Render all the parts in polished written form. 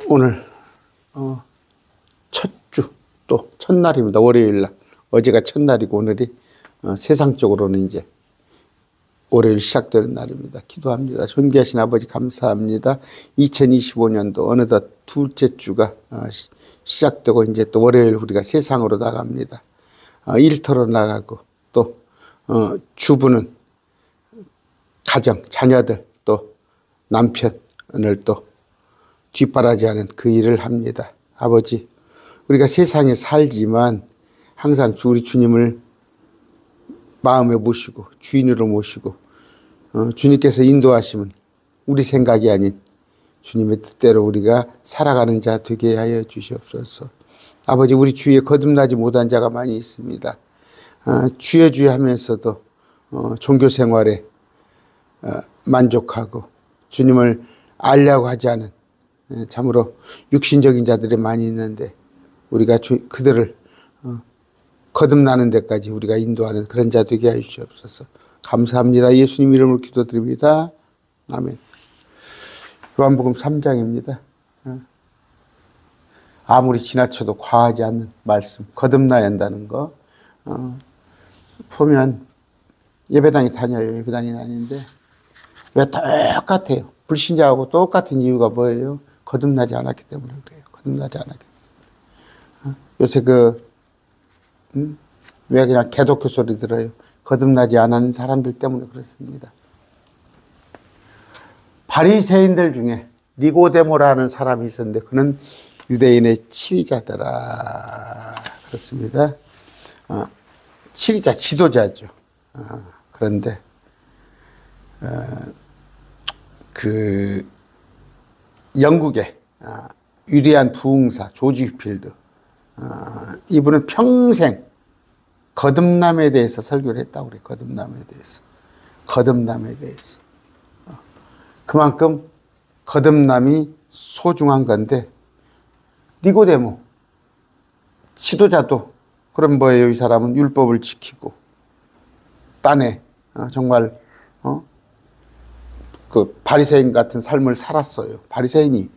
오늘 첫 주, 또 첫날입니다. 월요일날. 어제가 첫날이고 오늘이 세상적으로는 이제 월요일 시작되는 날입니다. 기도합니다. 존귀하신 아버지 감사합니다. 2025년도 어느덧 둘째 주가 시작되고 이제 또 월요일 우리가 세상으로 나갑니다. 일터로 나가고 또 주부는 가정, 자녀들 또 남편을 또 뒷바라지하는 그 일을 합니다. 아버지, 우리가 세상에 살지만 항상 우리 주님을 마음에 모시고 주인으로 모시고 주님께서 인도하시면 우리 생각이 아닌 주님의 뜻대로 우리가 살아가는 자 되게 하여 주시옵소서. 아버지, 우리 주위에 거듭나지 못한 자가 많이 있습니다. 주여 주여 하면서도 종교 생활에 만족하고 주님을 알려고 하지 않은 참으로 육신적인 자들이 많이 있는데 우리가 그들을 거듭나는 데까지 우리가 인도하는 그런 자 되게 하여 주시옵소서. 감사합니다. 예수님 이름으로 기도드립니다. 아멘. 요한복음 3장입니다. 아무리 지나쳐도 과하지 않는 말씀, 거듭나야 한다는 거. 보면 예배당에 다녀요. 예배당에 다니는데 왜 똑같아요. 불신자하고 똑같은 이유가 뭐예요? 거듭나지 않았기 때문에 그래요. 거듭나지 않았기 때문에. 요새 왜 그냥 개독교 소리 들어요? 거듭나지 않은 사람들 때문에 그렇습니다. 바리새인들 중에 니고데모라는 사람이 있었는데 그는 유대인의 치리자더라. 그렇습니다. 치리자, 지도자죠. 그런데 영국의 위대한 부흥사 조지 휘필드, 이분은 평생 거듭남에 대해서 설교를 했다고 그래요. 거듭남에 대해서. 그만큼 거듭남이 소중한 건데, 니고데모 지도자도 그럼 뭐예요? 이 사람은 율법을 지키고 딴에 정말 그 바리새인 같은 삶을 살았어요. 바리새인이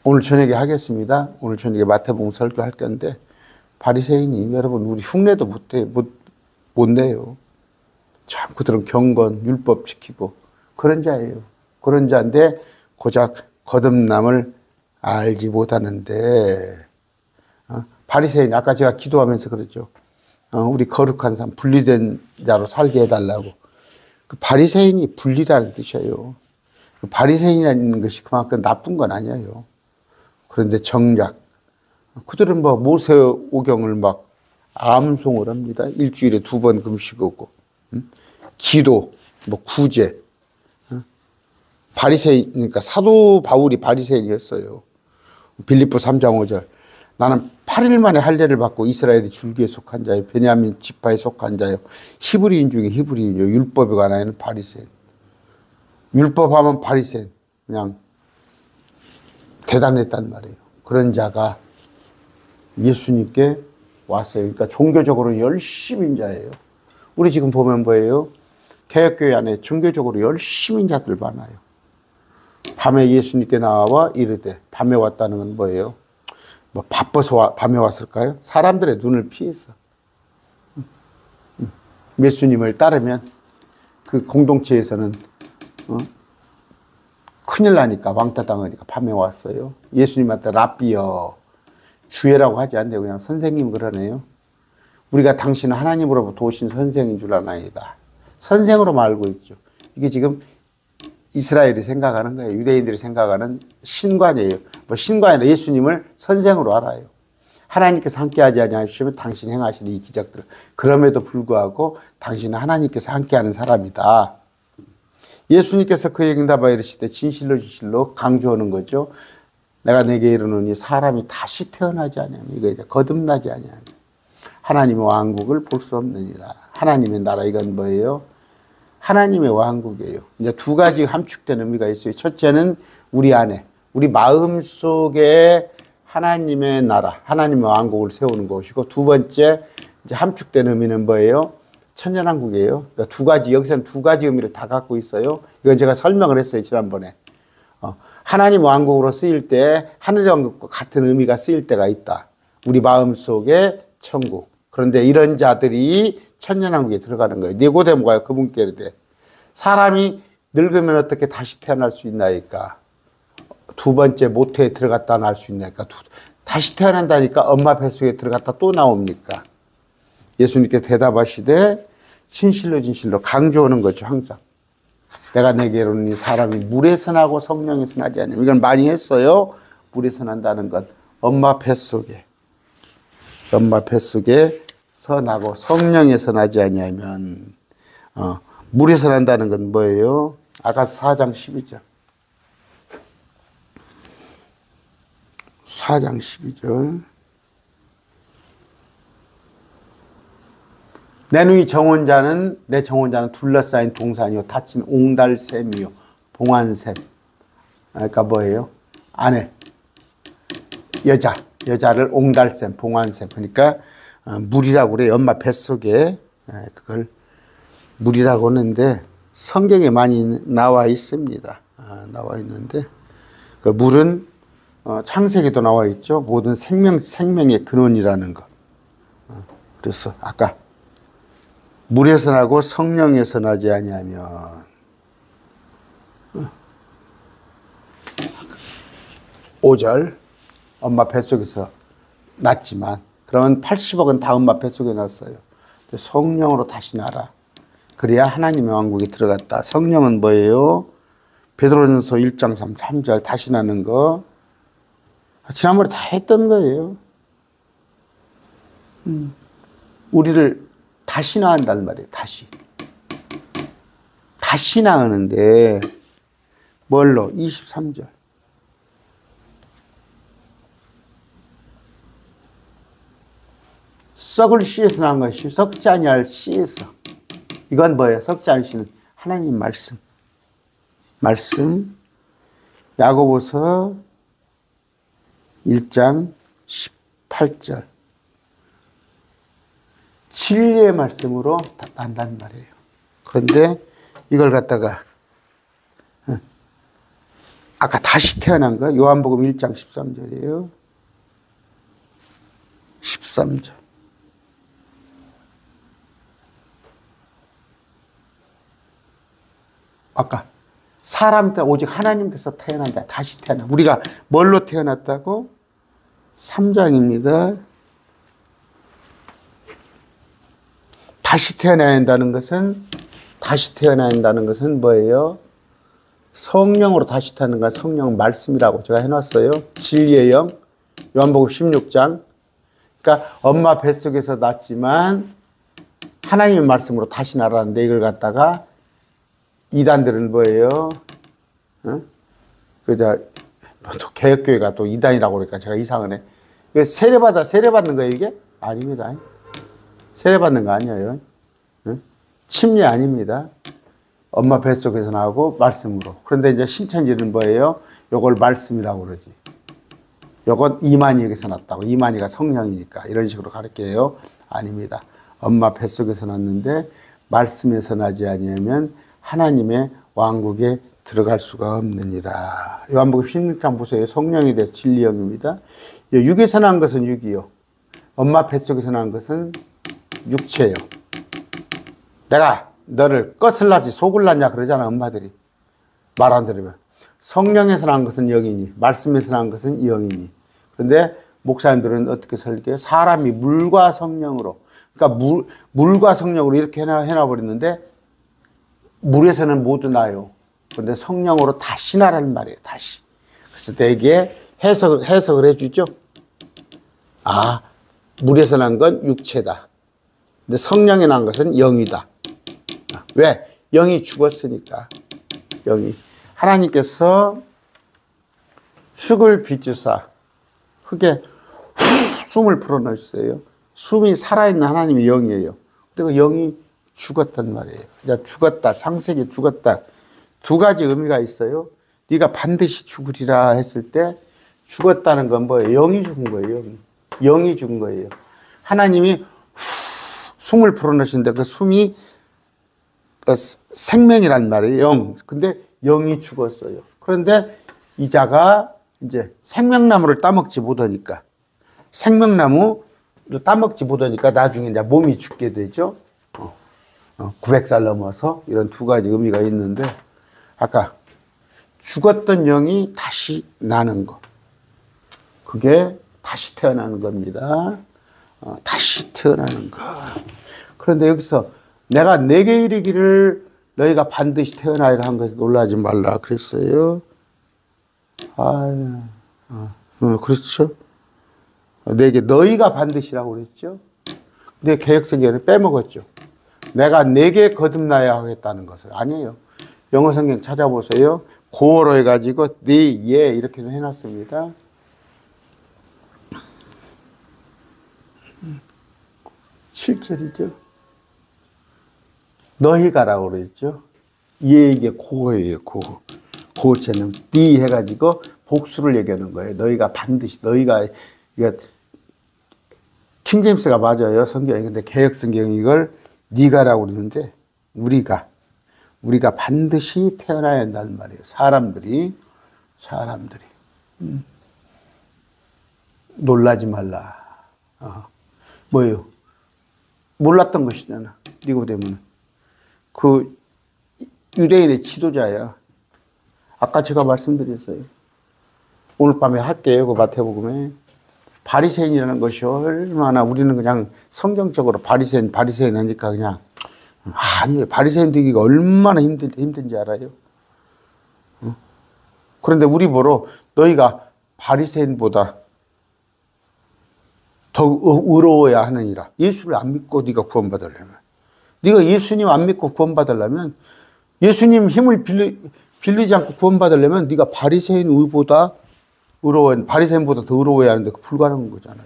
오늘 저녁에 하겠습니다. 오늘 저녁에 마태복음 설교할 건데 바리새인이 여러분 우리 흉내도 못 내요. 참 그들은 경건, 율법 지키고 그런 자예요. 그런 자인데 고작 거듭남을 알지 못하는데 바리새인, 아까 제가 기도하면서 그러죠. 우리 거룩한 삶, 분리된 자로 살게 해달라고. 그 바리새인이 분리라는 뜻이에요. 그 바리새인이라는 것이 그만큼 나쁜 건 아니에요. 그런데 정작 그들은 뭐 모세오경을 막 암송을 합니다. 일주일에 2번 금식하고 기도, 뭐 구제. 바리새인, 그러니까 사도 바울이 바리새인이었어요. 빌립보 3장 5절. 나는 8일 만에 할례를 받고 이스라엘의 줄기에 속한 자요, 베냐민 지파에 속한 자요, 히브리인 중에 히브리인이요, 율법에 관하여는 바리새인. 율법하면 바리새인. 그냥 대단했단 말이에요. 그런 자가 예수님께 왔어요. 그러니까 종교적으로 열심인 자예요. 우리 지금 보면 뭐예요? 개혁교회 안에 종교적으로 열심인 자들 많아요. 밤에 예수님께 나와 이르되, 밤에 왔다는 건 뭐예요? 뭐 바빠서 밤에 왔을까요? 사람들의 눈을 피해서. 예수님을 따르면 그 공동체에서는 큰일 나니까, 왕따 당하니까 밤에 왔어요. 예수님한테 랍비여, 주예라고 하지 않네요. 그냥 선생님 그러네요. 우리가 당신은 하나님으로부터 오신 선생인 줄 아나이다. 선생으로만 알고 있죠. 이게 지금 이스라엘이 생각하는 거예요. 유대인들이 생각하는 신관이에요. 뭐 신관이 예수님을 선생으로 알아요. 하나님께서 함께하지 아니하시면 당신 행하시는 이 기적들. 그럼에도 불구하고 당신은 하나님께서 함께하는 사람이다. 예수님께서 그에게 응답하여 이르시되 진실로 진실로 강조하는 거죠. 내가 내게 이르노니 사람이 다시 태어나지 아니하면, 이거 이제 거듭나지 아니하면 하나님의 왕국을 볼 수 없느니라. 하나님의 나라, 이건 뭐예요? 하나님의 왕국이에요. 이제 두 가지 함축된 의미가 있어요. 첫째는 우리 안에, 우리 마음 속에 하나님의 나라, 하나님의 왕국을 세우는 것이고, 두 번째 이제 함축된 의미는 뭐예요? 천년왕국이에요. 그러니까 두 가지, 여기서는 두 가지 의미를 다 갖고 있어요. 이건 제가 설명을 했어요, 지난번에. 하나님 왕국으로 쓰일 때 하늘의 왕국과 같은 의미가 쓰일 때가 있다. 우리 마음속에 천국. 그런데 이런 자들이 천년왕국에 들어가는 거예요. 니고데모가 그분께 이르되 사람이 늙으면 어떻게 다시 태어날 수 있나이까? 두 번째 모태에 들어갔다 나올 수 있나이까? 다시 태어난다니까 엄마 뱃속에 들어갔다 또 나옵니까? 예수님께서 대답하시되 진실로 진실로 강조하는 거죠. 항상. 내가 내게로는 사람이 물에서 나고 성령에서 나지 않냐. 이건 많이 했어요. 물에서 난다는 건 엄마 뱃속에서 나고 성령에서 나지 아니하면 물에서 난다는 건 뭐예요? 아가서 4장 12절. 4장 12절. 내 정혼자는 둘러싸인 동산이요 닫힌 옹달샘이요 봉안샘. 그러니까 뭐예요? 아내, 여자를 옹달샘, 봉안샘. 그러니까 물이라고 그래요. 엄마 뱃속에 그걸 물이라고 하는데 성경에 많이 나와 있습니다. 나와 있는데 그 물은 창세기도 나와 있죠. 모든 생명의 근원이라는 거. 그래서 아까 물에서 나고 성령에서 나지 아니하면 5절 엄마 뱃속에서 났지만 그러면 80억은 다 엄마 뱃속에 났어요. 성령으로 다시 나라. 그래야 하나님의 왕국에 들어갔다. 성령은 뭐예요? 베드로전서 1장 3절 다시 나는 거. 지난번에 다 했던 거예요. 우리를 다시 낳는단 말이에요. 다시 낳는데 뭘로? 23절. 썩을 씨에서 나온 것이 썩지 아니할 씨에서. 이건 뭐예요? 썩지 않을 씨는 하나님 말씀. 야고보서 1장 18절. 진리의 말씀으로 난단 말이에요. 그런데 이걸 갖다가 아까 다시 태어난 거 요한복음 1장 13절이에요. 13절. 아까 사람 때 오직 하나님께서 태어난 자 다시 태어나. 우리가 뭘로 태어났다고? 3장입니다. 다시 태어나야 한다는 것은 뭐예요? 성령으로 다시 태어나는 건 성령 말씀이라고 제가 해놨어요. 진리의 영, 요한복음 16장. 그러니까 엄마 뱃속에서 났지만 하나님의 말씀으로 다시 나라는데 이걸 갖다가 이단들은 뭐예요? 또 개혁교회가 또 이단이라고 그러니까 제가 이상하네. 세례받는 거예요, 이게? 아닙니다. 세례받는 거 아니에요. 침례 아닙니다. 엄마 뱃속에서 나오고 말씀으로. 그런데 이제 신천지는 뭐예요? 요걸 말씀이라고 그러지. 요건 이만희에게서 났다고. 이만희가 성령이니까. 이런 식으로 가르쳐요. 아닙니다. 엄마 뱃속에서 났는데 말씀에서 나지 아니하면 하나님의 왕국에 들어갈 수가 없느니라. 요한복음 16장 보세요. 성령에 대해서 진리형입니다. 육에서 난 것은 육이요. 엄마 뱃속에서 난 것은 육체요. 내가 너를 껐을라지 속을라냐 그러잖아, 엄마들이. 말 안 들으면. 성령에서 난 것은 영이니, 말씀에서 난 것은 영이니. 그런데 목사님들은 어떻게 설계해요? 사람이 물과 성령으로. 그러니까 물과 성령으로 이렇게 해놔버렸는데, 물에서는 모두 나요. 그런데 성령으로 다시 나라는 말이에요, 다시. 그래서 되게 해석을 해주죠. 물에서 난 건 육체다. 근데 성령에 난 것은 영이다. 왜? 영이 죽었으니까. 영이. 하나님께서 흙을 비추사 흙에 숨을 불어넣으셨어요. 숨이 살아있는 하나님의 영이에요. 근데 그 영이 죽었단 말이에요. 그러니까 죽었다. 창세기 죽었다. 두 가지 의미가 있어요. 네가 반드시 죽으리라 했을 때 죽었다는 건 뭐예요? 영이 죽은 거예요. 영이 죽은 거예요. 하나님이 숨을 불어넣으시는데 그 숨이 생명이란 말이에요. 영. 근데 영이 죽었어요. 그런데 이자가 이제 생명나무를 따먹지 못하니까, 생명나무를 따먹지 못하니까 나중에 이제 몸이 죽게 되죠. 900살 넘어서 이런 두 가지 의미가 있는데, 아까 죽었던 영이 다시 나는 거. 그게 다시 태어나는 겁니다. 다시 태어나는 거. 그런데 여기서 내가 내게 이르기를 너희가 반드시 태어나리라 한 것에 놀라지 말라 그랬어요. 그렇죠. 내게 너희가 반드시라고 그랬죠. 근데 개역성경을 빼먹었죠. 내가 내게 거듭나야 하겠다는 것을. 아니에요. 영어 성경 찾아보세요. 고어로 해가지고 예 이렇게 좀 해놨습니다. 7절이죠. 너희가라고 그랬죠. 얘에게 고어예요. 고어. 고어체는 네 해가지고 복수를 얘기하는 거예요. 너희가 반드시, 너희가, 이거 킹제임스가 맞아요. 성경이. 근데 개역 성경이 이걸 네가라고 그러는데 우리가 반드시 태어나야 한다는 말이에요. 사람들이. 놀라지 말라. 뭐예요? 몰랐던 것이잖아. 니고데모는. 그 유대인의 지도자야. 아까 제가 말씀드렸어요. 오늘 밤에 할게요. 그 마태복음에. 바리새인이라는 것이 얼마나 우리는 그냥 성경적으로 바리새인 하니까 그냥 아니에요. 바리새인 되기가 얼마나 힘든지 알아요? 그런데 우리 보러 너희가 바리새인보다 더 의로워야 하느니라. 예수를 안 믿고 네가 구원받으려면, 네가 예수님 안 믿고 구원받으려면, 예수님 힘을 빌리지 않고 구원받으려면 네가 바리새인보다 바리새인보다 더 의로워야 하는데 그 불가능한 거잖아요.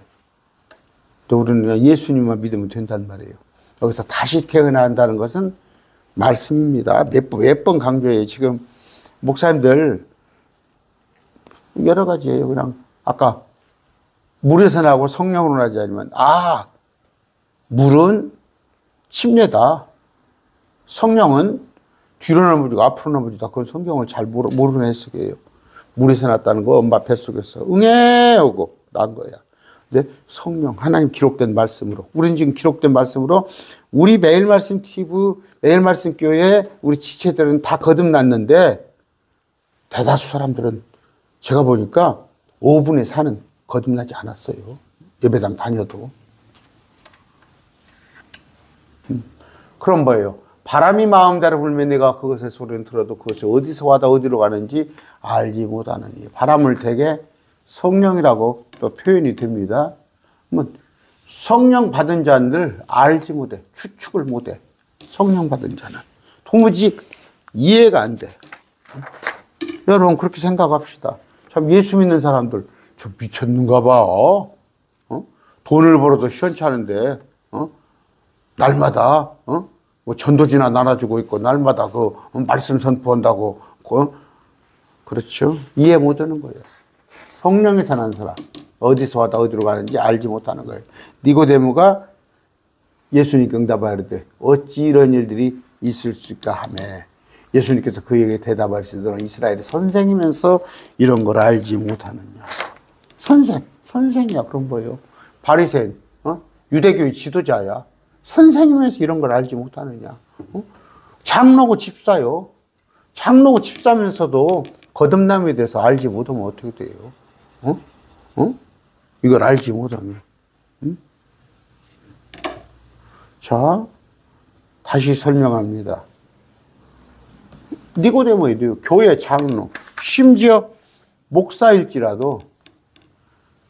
또 우리는 그냥 예수님만 믿으면 된단 말이에요. 여기서 다시 태어난다는 것은 말씀입니다. 몇 번 강조해요. 지금 목사님들 여러 가지예요. 그냥 아까 물에서 나고 성령으로 나지 않으면 물은 침례다. 성령은 뒤로 넘어지고 앞으로 넘어지다. 그건 성경을 잘 모르는 해석이에요. 물에서 났다는 거 엄마 뱃속에서 응애 오고 난 거야. 근데 성령, 하나님 기록된 말씀으로, 우리는 지금 기록된 말씀으로 우리 매일 말씀 TV, 매일 말씀 교회 우리 지체들은 다 거듭났는데 대다수 사람들은 제가 보니까 5분의 4는 거듭나지 않았어요. 예배당 다녀도. 그럼 뭐예요? 바람이 마음대로 불면 내가 그것의 소리는 들어도 그것이 어디서 와다 어디로 가는지 알지 못하느니. 바람을 대개 성령이라고 또 표현이 됩니다. 성령 받은 자들 알지 못해. 추측을 못해. 성령 받은 자는. 도무지 이해가 안 돼. 여러분 그렇게 생각합시다. 참 예수 믿는 사람들 저 미쳤는가 봐. 돈을 벌어도 시원찮은데 날마다 뭐 전도지나 나눠주고 있고 날마다 그 말씀 선포한다고 그렇죠? 이해 못하는 거예요. 성령에 사는 사람 어디서 와다 어디로 가는지 알지 못하는 거예요. 니고데모가 예수님께 응답하되 어찌 이런 일들이 있을 수 있까 하며 예수님께서 그에게 대답하시더라. 이스라엘의 선생이면서 이런 걸 알지 못하느냐. 선생이야. 그럼 뭐예요? 바리새인, 유대교의 지도자야. 선생이면서 이런 걸 알지 못하느냐. 장로고 집사요. 장로고 집사면서도 거듭남에 대해서 알지 못하면 어떻게 돼요? 이걸 알지 못하면. 자, 다시 설명합니다. 니고데모에도 교회 장로, 심지어 목사일지라도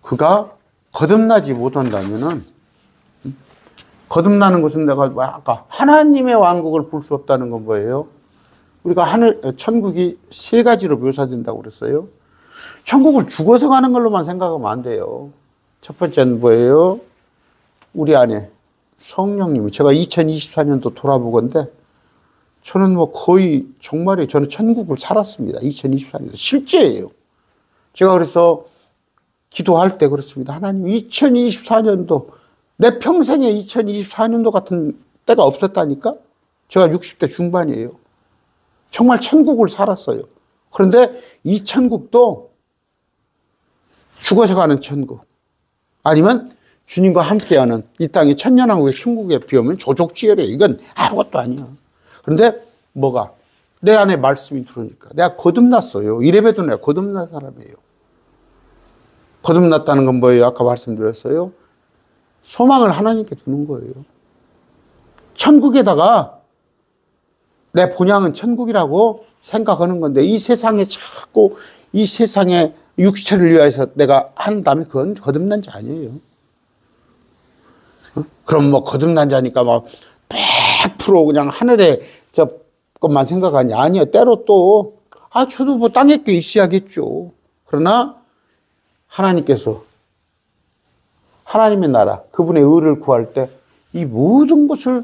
그가 거듭나지 못한다면은, 거듭나는 것은 내가 아까 하나님의 왕국을 볼 수 없다는 건 뭐예요? 우리가 천국이 세 가지로 묘사된다고 그랬어요. 천국을 죽어서 가는 걸로만 생각하면 안 돼요. 첫 번째는 뭐예요? 우리 안에 성령님이, 제가 2024년도 돌아보건데 저는 뭐 거의 정말에 저는 천국을 살았습니다. 2024년도 실제예요. 제가 그래서 기도할 때 그렇습니다. 하나님 2024년도 내 평생에 2024년도 같은 때가 없었다니까? 제가 60대 중반이에요. 정말 천국을 살았어요. 그런데 이 천국도 죽어서 가는 천국, 아니면 주님과 함께하는 이 땅의 천년왕국의 천국에 비하면 조족지혈이야. 이건 아무것도 아니야. 그런데 뭐가? 내 안에 말씀이 들어오니까 내가 거듭났어요. 이래봬도 내가 거듭난 사람이에요. 거듭났다는 건 뭐예요? 아까 말씀드렸어요. 소망을 하나님께 두는 거예요. 천국에다가 내 본향은 천국이라고 생각하는 건데, 이 세상에 자꾸 이 세상의 육체를 위해서 내가 한다면 그건 거듭난 자 아니에요. 그럼 뭐 거듭난 자니까 막 100% 그냥 하늘에 저 것만 생각하니 아니요. 때로 또 저도 뭐 땅에 게 있어야겠죠. 그러나 하나님께서 하나님의 나라, 그분의 의를 구할 때 이 모든 것을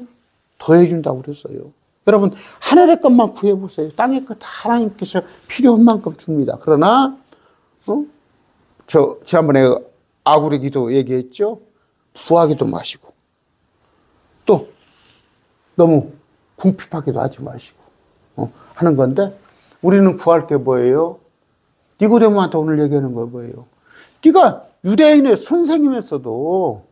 더해준다고 그랬어요. 여러분, 하늘의 것만 구해보세요. 땅의 것 다 하나님께서 필요한 만큼 줍니다. 그러나 저 지난번에 아구리 기도 얘기했죠. 부하기도 마시고, 또 너무 궁핍하기도 하지 마시고 하는 건데, 우리는 구할 게 뭐예요? 니고데모한테 오늘 얘기하는 거 뭐예요? 네가 유대인의 선생님에서도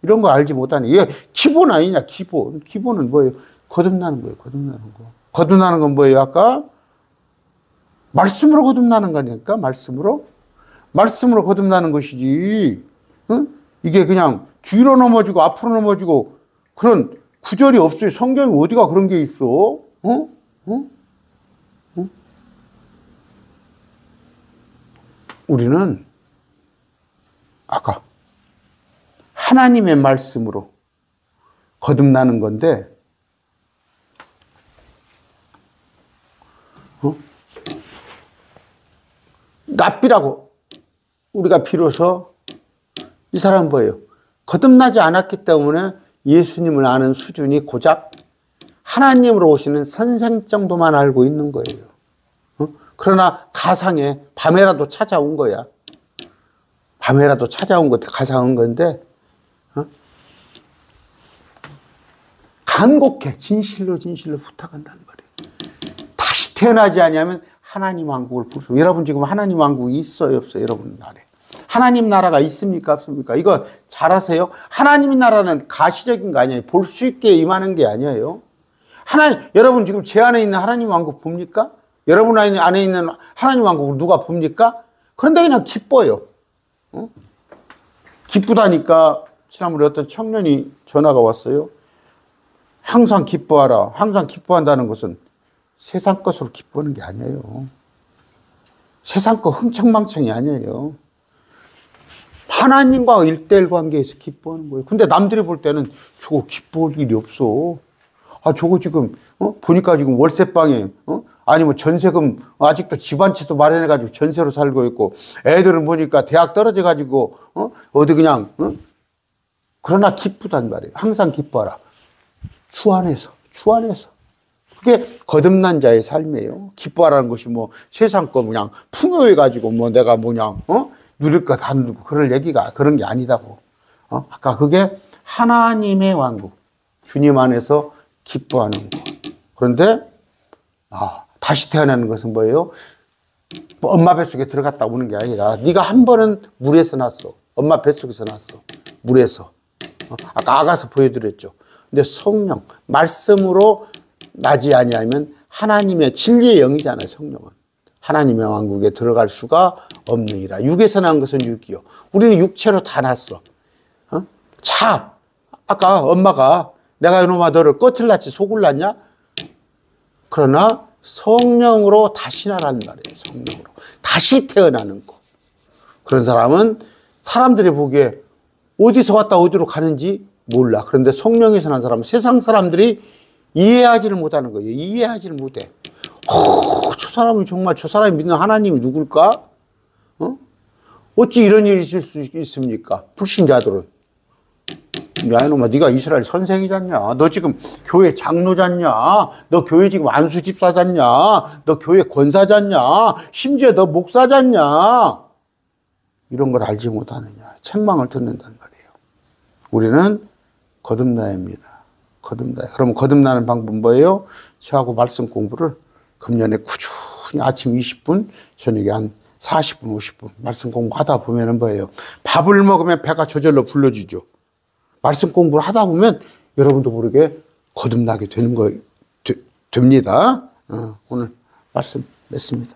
이런 거 알지 못하니, 이게 기본 아니냐? 기본은 뭐예요? 거듭나는 거예요. 거듭나는 거. 거듭나는 건 뭐예요? 아까 말씀으로 거듭나는 거니까. 말씀으로 거듭나는 것이지. 이게 그냥 뒤로 넘어지고 앞으로 넘어지고 그런 구절이 없어요. 성경에 어디가 그런 게 있어? 우리는 아까 하나님의 말씀으로 거듭나는 건데, 랍비라고 우리가 비로소, 이 사람은 뭐예요? 거듭나지 않았기 때문에 예수님을 아는 수준이 고작 하나님으로 오시는 선생 정도만 알고 있는 거예요. 그러나 가상에 밤에라도 찾아온 거야. 밤에라도 찾아온 것도 가상한 건데, 간곡해. 진실로 부탁한다는 말이에요. 다시 태어나지 아니하면 하나님 왕국을 볼 수 없어요. 여러분 지금 하나님 왕국이 있어요, 없어요? 여러분 나라에. 하나님 나라가 있습니까, 없습니까? 이거 잘 아세요? 하나님 나라는 가시적인 거 아니에요. 볼 수 있게 임하는 게 아니에요. 여러분 지금 제 안에 있는 하나님 왕국 봅니까? 여러분 안에 있는 하나님 왕국을 누가 봅니까? 그런데 그냥 기뻐요. 기쁘다니까. 지난번에 어떤 청년이 전화가 왔어요. 항상 기뻐하라. 항상 기뻐한다는 것은 세상 것으로 기뻐하는 게 아니에요. 세상 거 흥청망청이 아니에요. 하나님과 1:1 관계에서 기뻐하는 거예요. 근데 남들이 볼 때는 저거 기뻐할 일이 없어. 저거 지금 보니까 지금 월세방에 아니면 전세금 아직도 집 한 채도 마련해가지고 전세로 살고 있고, 애들은 보니까 대학 떨어져가지고 어디 그냥 그러나 기쁘단 말이에요. 항상 기뻐하라. 주 안에서. 그게 거듭난 자의 삶이에요. 기뻐하라는 것이 뭐 세상 거 그냥 풍요해가지고 뭐 내가 뭐냐 누릴 거 다 누리고 그럴 얘기가 그런 게 아니다고. 아까 그게 하나님의 왕국, 주님 안에서 기뻐하는 거. 그런데 다시 태어나는 것은 뭐예요? 뭐 엄마 뱃속에 들어갔다 오는 게 아니라, 네가 한 번은 물에서 났어. 엄마 뱃속에서 났어. 물에서. 아까 아가서 보여드렸죠. 근데 성령, 말씀으로 나지 아니하면 하나님의 진리의 영이잖아요. 성령은 하나님의 왕국에 들어갈 수가 없느니라. 육에서 난 것은 육이요. 우리는 육체로 다 났어. 아까 엄마가 내가 이놈아 너를 껍질 낳지 속을 낳냐? 그러나 성령으로 다시 나라는 말이에요. 성령으로 다시 태어나는 거. 그런 사람은 사람들이 보기에 어디서 왔다 어디로 가는지 몰라. 그런데 성령에서 난 사람은 세상 사람들이 이해하지를 못하는 거예요. 이해하지를 못해. 저 사람이 정말, 저 사람이 믿는 하나님이 누굴까? 어찌 이런 일이 있을 수 있습니까? 불신자들은. 야, 이놈아, 네가 이스라엘 선생이잖냐? 너 지금 교회 장로잖냐? 너 교회 지금 안수 집사잖냐? 너 교회 권사잖냐? 심지어 너 목사잖냐? 이런 걸 알지 못하느냐? 책망을 듣는단 말이에요. 우리는 거듭나야 합니다. 거듭나야. 그럼 거듭나는 방법은 뭐예요? 저하고 말씀 공부를 금년에 그냥 아침 20분, 저녁에 한 40분, 50분 말씀 공부하다 보면은 뭐예요? 밥을 먹으면 배가 저절로 불러주죠. 말씀 공부를 하다 보면 여러분도 모르게 거듭나게 되는 거 됩니다. 오늘 말씀 맺습니다.